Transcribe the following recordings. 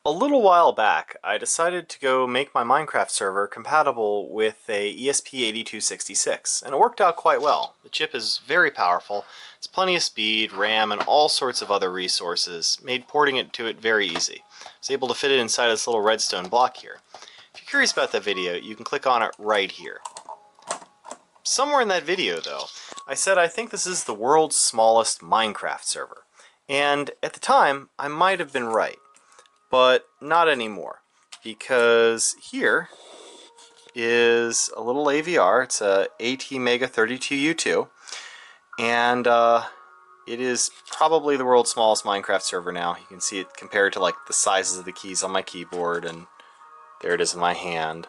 A little while back, I decided to go make my Minecraft server compatible with a ESP8266, and it worked out quite well. The chip is very powerful, it's plenty of speed, RAM, and all sorts of other resources, made porting it to it very easy. I was able to fit it inside this little redstone block here. If you're curious about that video, you can click on it right here. Somewhere in that video, though, I said I think this is the world's smallest Minecraft server. And at the time, I might have been right. But not anymore, because here is a little AVR. It's a ATmega32U2, and it is probably the world's smallest Minecraft server now. You can see it compared to like the sizes of the keys on my keyboard, and there it is in my hand.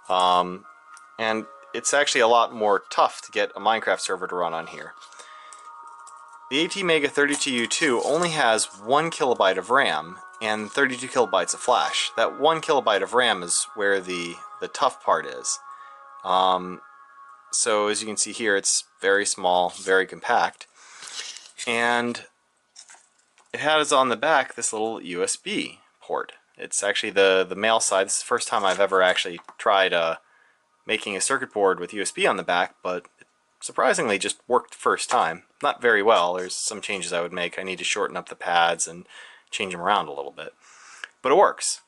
And it's actually a lot more tough to get a Minecraft server to run on here. The ATmega32U2 only has 1 kilobyte of RAM and 32 kilobytes of flash. That 1 kilobyte of RAM is where the tough part is. So as you can see here, it's very small, very compact. And it has on the back this little USB port. It's actually the male side. This is the first time I've ever actually tried making a circuit board with USB on the back, but it surprisingly just worked first time. Not very well. There's some changes I would make. I need to shorten up the pads and change them around a little bit. But it works.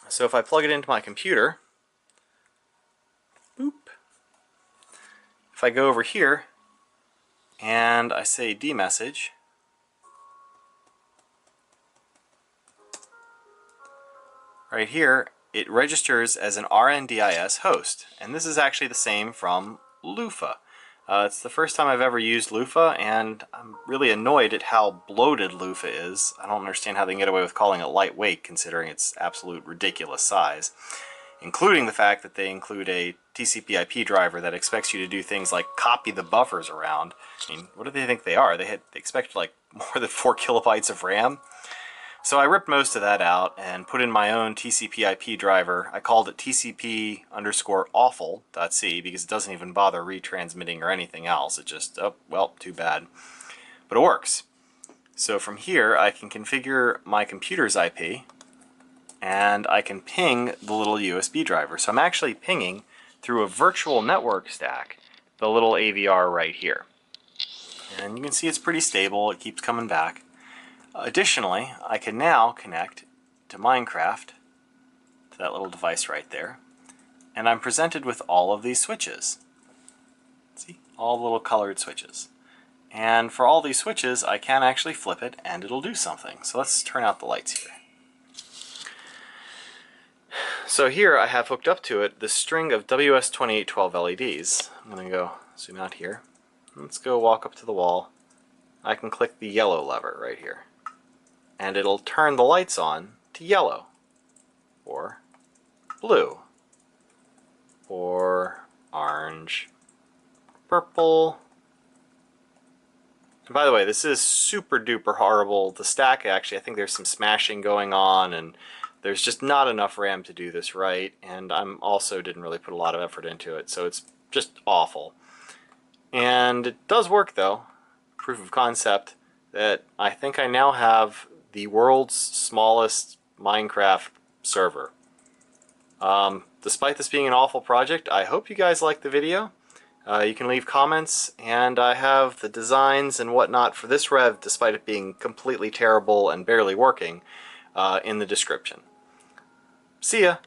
So if I plug it into my computer, boop. If I go over here and I say dmessage, right here it registers as an RNDIS host, and this is actually the same from Luffa. It's the first time I've ever used Luffa, and I'm really annoyed at how bloated Luffa is. I don't understand how they can get away with calling it lightweight, considering its absolute ridiculous size. Including the fact that they include a TCP/IP driver that expects you to do things like copy the buffers around. I mean, what do they think they are? They expect like more than 4 kilobytes of RAM? So I ripped most of that out and put in my own TCP/IP driver. I called it TCP_awful.c because it doesn't even bother retransmitting or anything else. It just, oh, well, too bad. But it works. So from here, I can configure my computer's IP, and I can ping the little USB driver. So I'm actually pinging through a virtual network stack the little AVR right here. And you can see it's pretty stable. It keeps coming back. Additionally, I can now connect to Minecraft, to that little device right there, and I'm presented with all of these switches. See? All the little colored switches. And for all these switches, I can actually flip it and it'll do something. So let's turn out the lights here. So here I have hooked up to it this string of WS2812 LEDs. I'm going to go zoom out here. Let's go walk up to the wall. I can click the yellow lever right here, and it'll turn the lights on to yellow, or blue, or orange, purple. And by the way, this is super duper horrible. The stack, actually, I think there's some smashing going on, and there's just not enough RAM to do this right, and I'm also didn't really put a lot of effort into it, so it's just awful. And it does work though. Proof of concept that I think I now have the world's smallest Minecraft server. Despite this being an awful project, I hope you guys liked the video. You can leave comments, and I have the designs and whatnot for this rev, despite it being completely terrible and barely working, in the description. See ya!